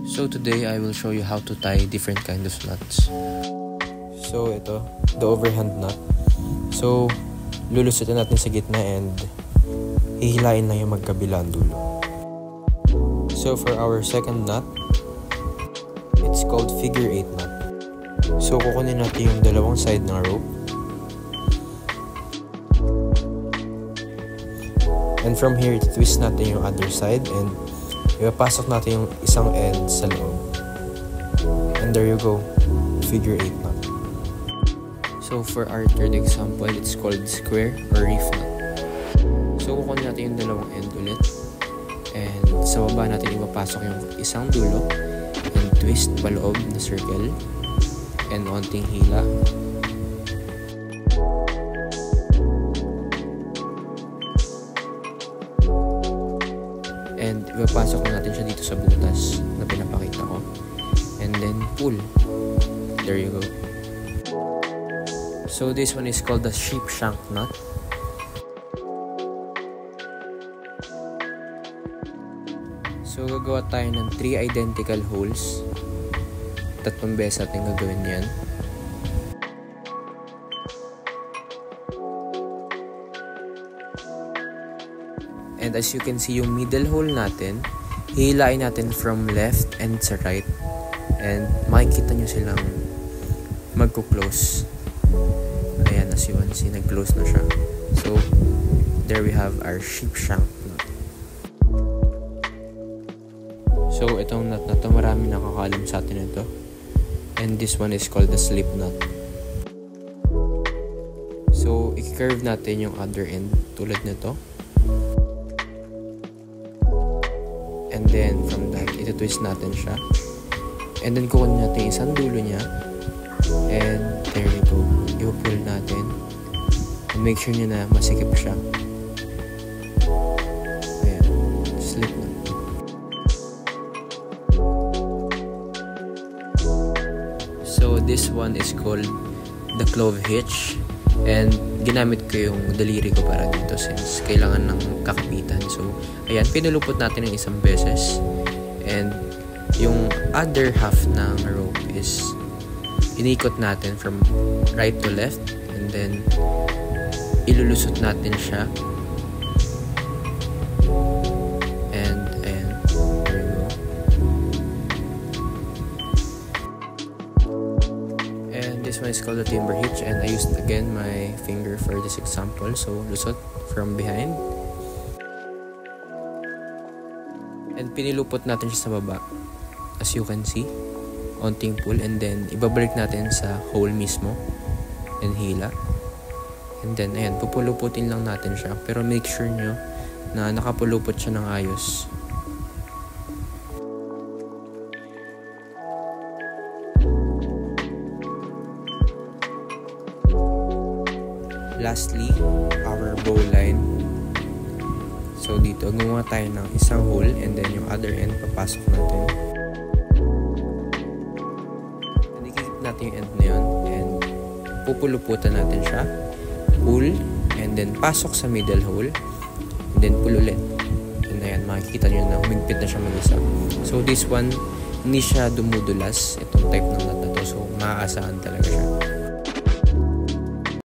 So today I will show you how to tie different kinds of nuts. So ito, the overhand nut. So lulusutin natin sa gitna and hihilain lang yung magkabilang dulo. So for our second nut, it's called figure 8 nut. So kukunin natin yung dalawang side ng rope. And from here, twist natin yung other side and ipapasok natin yung isang end sa loob. And there you go, figure 8 knot. So for our third example, it's called square or reef knot. So kukunin natin yung dalawang end ulit. And sa baba natin ipapasok yung isang dulo and twist paloob na circle and onting hila. And ipapasok na natin siya dito sa butas na pinapakita ko. And then pull. There you go. So this one is called the sheep shank knot. So gagawa tayo ng 3 identical holes. 3 beses natin gagawin yan. And as you can see, yung middle hole natin, hihilain natin from left and sa right. And makikita nyo silang magko-close. Ayan, as you can see, nag-close na siya. So, there we have our sheep shank knot. So, itong knot na to, marami nakakalam sa atin ito. And this one is called the slip knot. So, i-curve natin yung other end tulad nito. And then, from that, ito-twist natin siya. And then, kukunin natin isang dulo niya. And, there you go. I-pull natin. And make sure nyo na masikip siya. Ayan. Slip na. So, this one is called the clove hitch. And ginamit ko yung daliri ko para dito since kailangan ng kakapitan. So, ayan, pinulupot natin ng isang beses. And yung other half ng rope is inikot natin from right to left. And then, ilulusot natin siya. And, ayan, there you go. And this one is called the timber hitch, and I used again my finger for this example. So lusot from behind. And pinilupot natin siya sa baba. As you can see, onting pull, and then ibabalik natin sa hole mismo and hila. And then ayan, pupuluputin lang natin siya, pero make sure nyo na nakapulupot siya ng ayos. Lastly, our bow line. So dito, gumawa tayo ng isang hole and then yung other end papasok natin. And ikikip natin yung end na yun and pupuluputan natin siya. Pull and then pasok sa middle hole and then pull ulit. And ayan, makikita nyo na humigpit na siya mag-isa. So this one, hindi siya dumudulas. Itong type ng nut na to. So maaasahan talaga siya.